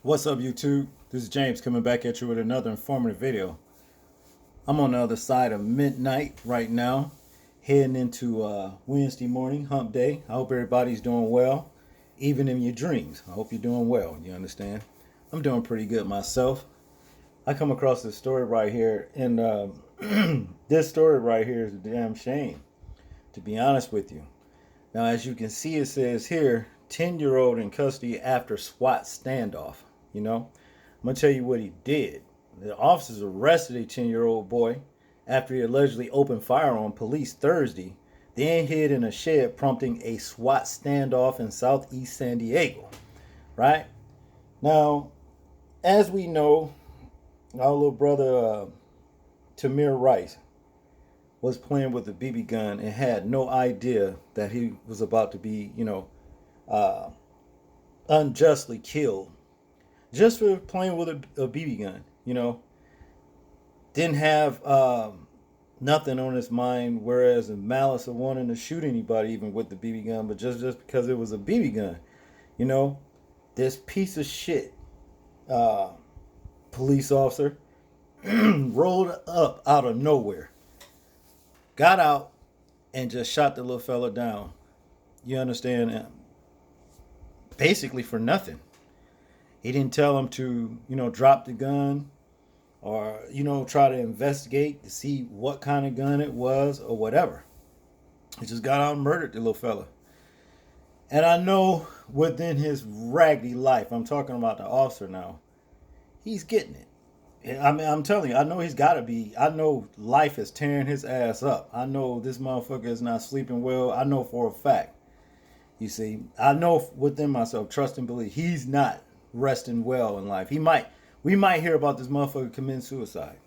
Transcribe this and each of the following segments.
What's up, YouTube? This is James coming back at you with another informative video. I'm on the other side of midnight right now, heading into Wednesday morning, hump day. I hope everybody's doing well, even in your dreams. I hope you're doing well, you understand? I'm doing pretty good myself. I come across this story right here, and this story right here is a damn shame, to be honest with you. Now, as you can see, it says here, 10-year-old in custody after SWAT standoff. You know, I'm going to tell you what he did. The officers arrested a 10-year-old boy after he allegedly opened fire on police Thursday, then hid in a shed, prompting a SWAT standoff in southeast San Diego. Right? Now, as we know, our little brother Tamir Rice was playing with a BB gun and had no idea that he was about to be, unjustly killed just for playing with a BB gun. Didn't have nothing on his mind, whereas the malice of wanting to shoot anybody even with the BB gun, but just because it was a BB gun. This piece of shit police officer rolled up out of nowhere, got out, and just shot the little fella down. You understand? Basically for nothing. He didn't tell him to, drop the gun or, try to investigate to see what kind of gun it was or whatever. He just got out and murdered the little fella. And I know within his raggedy life, I'm talking about the officer now, he's getting it. I mean, I'm telling you, I know he's got to be. I know life is tearing his ass up. I know this motherfucker is not sleeping well. I know for a fact. You see, I know within myself, trust and believe, he's not resting well in life. We might hear about this motherfucker committing suicide.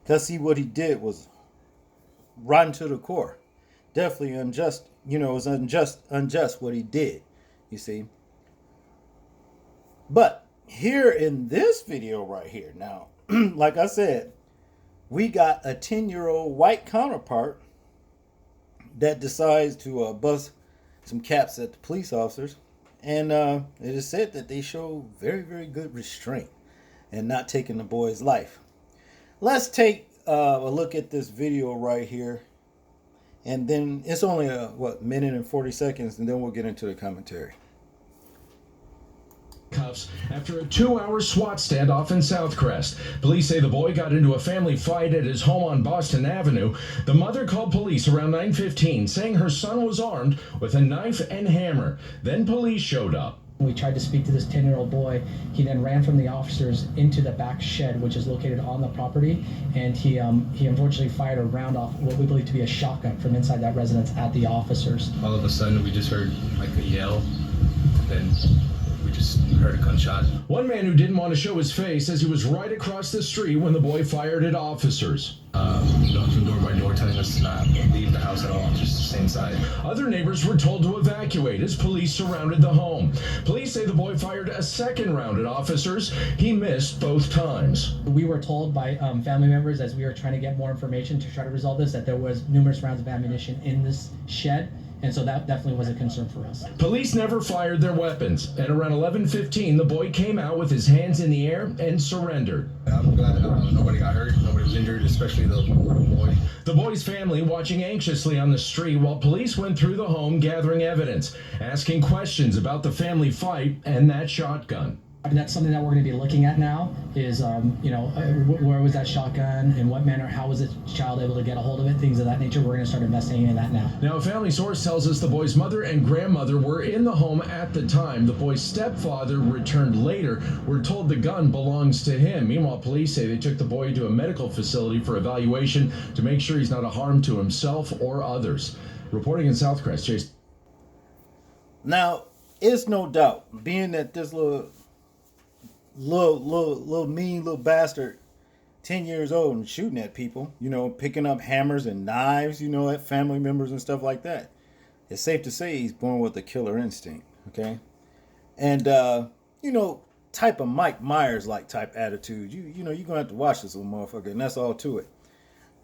Because see, what he did was rotten to the core. Definitely unjust. It was unjust what he did. You see. But here in this video right here now, like I said, we got a 10-year-old white counterpart that decides to bust some caps at the police officers. And it is said that they show very, very good restraint and not taking the boy's life. Let's take a look at this video right here. And then it's only a, minute and 40 seconds, and then we'll get into the commentary. Cuffs after a 2-hour SWAT standoff in Southcrest. Police say the boy got into a family fight at his home on Boston Avenue. The mother called police around 9:15, saying her son was armed with a knife and hammer. Then police showed up. We tried to speak to this 10-year-old boy. He then ran from the officers into the back shed, which is located on the property, and he unfortunately fired a round off what we believe to be a shotgun from inside that residence at the officers. All of a sudden, we just heard like a yell, then we just heard a gunshot. One man who didn't want to show his face says he was right across the street when the boy fired at officers. Knocking door by door, telling us to not leave the house at all, just stay inside. Other neighbors were told to evacuate as police surrounded the home. Police say the boy fired a second round at officers. He missed both times. We were told by family members as we were trying to get more information to try to resolve this that there was numerous rounds of ammunition in this shed. And so that definitely was a concern for us. Police never fired their weapons. At around 11:15, the boy came out with his hands in the air and surrendered. I'm glad nobody got hurt, nobody was injured, especially the boy. The boy's family watching anxiously on the street while police went through the home gathering evidence, asking questions about the family fight and that shotgun. And that's something that we're going to be looking at now is, where was that shotgun, in what manner, how was the child able to get a hold of it, things of that nature. We're going to start investigating in that now. Now, a family source tells us the boy's mother and grandmother were in the home at the time. The boy's stepfather returned later. We're told the gun belongs to him. Meanwhile, police say they took the boy to a medical facility for evaluation to make sure he's not a harm to himself or others. Reporting in Southcrest, Jason. Now, it's no doubt, being that this little mean little bastard, 10 years old and shooting at people, picking up hammers and knives, at family members and stuff like that. It's safe to say he's born with a killer instinct, okay? And, type of Mike Myers like type attitude. You're going to have to watch this little motherfucker, and that's all to it.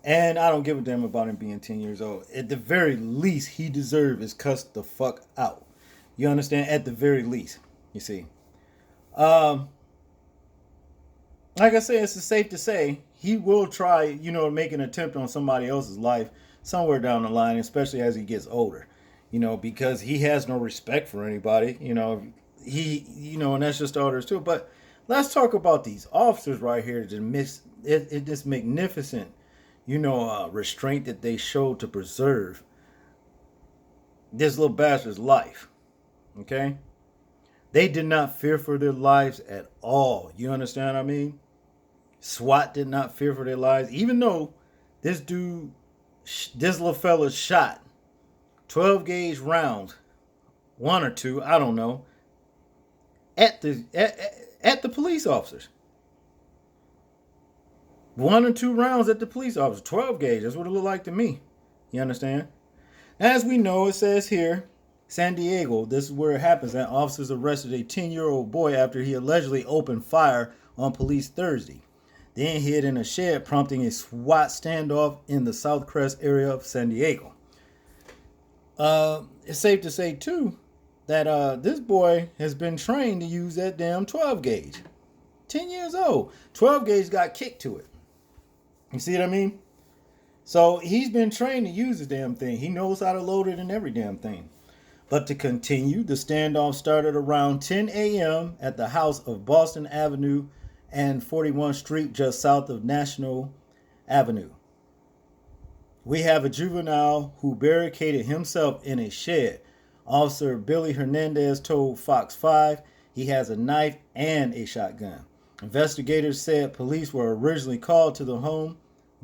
And I don't give a damn about him being 10 years old. At the very least, he deserves is cussed the fuck out. You understand? At the very least, you see. Um, like I said, it's safe to say he will try, make an attempt on somebody else's life somewhere down the line, especially as he gets older. Because he has no respect for anybody. And that's just all there is to it. But let's talk about these officers right here. This magnificent, restraint that they showed to preserve this little bastard's life. Okay? They did not fear for their lives at all. You understand what I mean? SWAT did not fear for their lives, even though this little fella shot 12 gauge rounds, one or two, I don't know, at the police officers. 1 or 2 rounds at the police officers. 12 gauge, that's what it looked like to me. You understand? As we know, it says here, San Diego, this is where it happens, that officers arrested a 10-year-old boy after he allegedly opened fire on police Thursday. Then hid in a shed, prompting a SWAT standoff in the South Crest area of San Diego. It's safe to say, too, that this boy has been trained to use that damn 12 gauge. 10 years old. 12 gauge got kicked to it. You see what I mean? So he's been trained to use this damn thing. He knows how to load it and every damn thing. But to continue, the standoff started around 10 a.m. at the house of Boston Avenue and 41st Street, just south of National Avenue. We have a juvenile who barricaded himself in a shed. Officer Billy Hernandez told Fox 5 he has a knife and a shotgun. Investigators said police were originally called to the home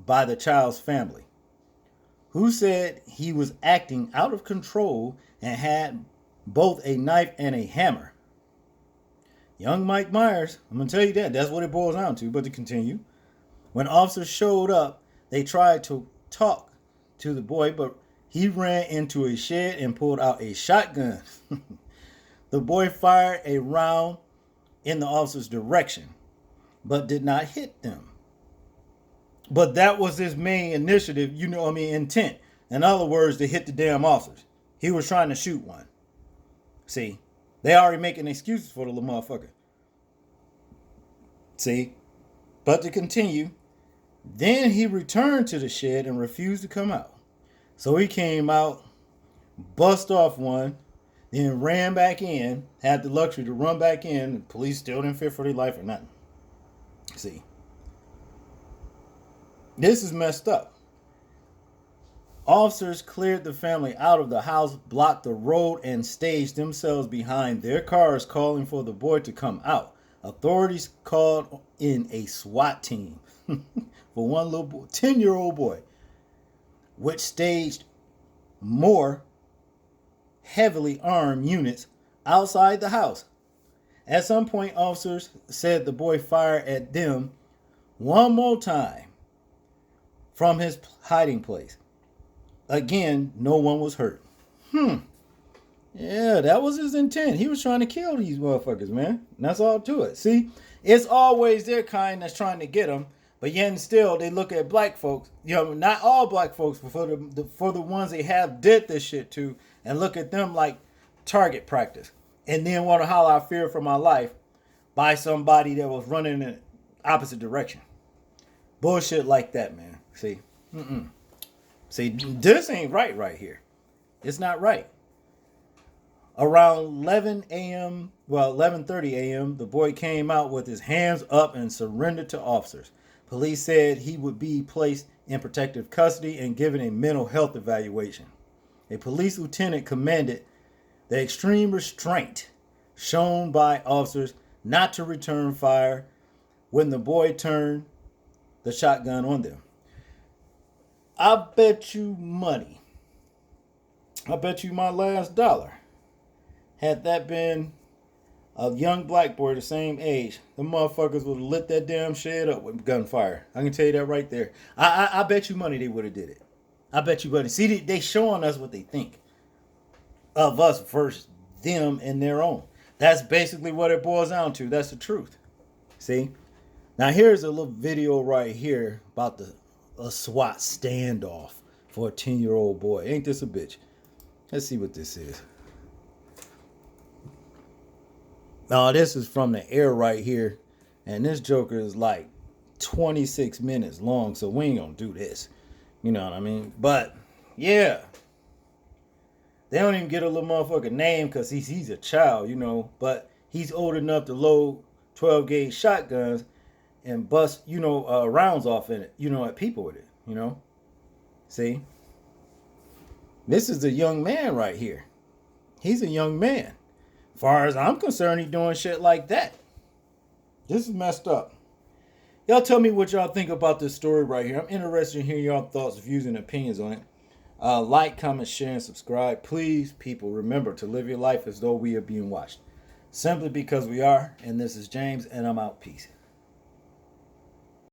by the child's family, who said he was acting out of control and had both a knife and a hammer. Young Mike Myers, I'm going to tell you that's what it boils down to. But to continue, when officers showed up, they tried to talk to the boy, but he ran into a shed and pulled out a shotgun. The boy fired a round in the officer's direction, but did not hit them. But that was his main initiative, intent. In other words, to hit the damn officers. He was trying to shoot one. See, they already making excuses for the little motherfucker. See, but to continue, then he returned to the shed and refused to come out. So he came out, bust off one, then ran back in, had the luxury to run back in. The police still didn't fear for their life or nothing. See, this is messed up. Officers cleared the family out of the house, blocked the road, and staged themselves behind their cars, calling for the boy to come out. Authorities called in a SWAT team for one little boy, 10-year-old boy, which staged more heavily armed units outside the house. At some point, officers said the boy fired at them one more time from his hiding place. Again, no one was hurt. Yeah, that was his intent. He was trying to kill these motherfuckers, man. And that's all to it. See, it's always their kind that's trying to get them. But yet and still, they look at black folks. Not all black folks, but for the ones they have did this shit to, and look at them like target practice. And then want to holler out fear for my life by somebody that was running in the opposite direction. Bullshit like that, man. See? See, this ain't right here. It's not right. Around 11:30 a.m., the boy came out with his hands up and surrendered to officers. Police said he would be placed in protective custody and given a mental health evaluation. A police lieutenant commended the extreme restraint shown by officers not to return fire when the boy turned the shotgun on them. I bet you money. I bet you my last dollar. Had that been a young black boy the same age, the motherfuckers would have lit that damn shed up with gunfire. I can tell you that right there. I bet you money they would have did it. I bet you money. See, they showing us what they think of us versus them and their own. That's basically what it boils down to. That's the truth. See? Now here's a little video right here about a SWAT standoff for a 10-year-old boy. Ain't this a bitch? Let's see what this is. No, this is from the air right here. And this Joker is like 26 minutes long. So we ain't gonna do this. You know what I mean? But yeah. They don't even get a little motherfucker name because he's a child, you know. But he's old enough to load 12 gauge shotguns and bust, rounds off in it, at people with it, See? This is a young man right here. He's a young man. As far as I'm concerned, he's doing shit like that. This is messed up. Y'all tell me what y'all think about this story right here. I'm interested in hearing y'all thoughts, views, and opinions on it. Like, comment, share, and subscribe. Please, people, remember to live your life as though we are being watched. Simply because we are. And this is James, and I'm out. Peace.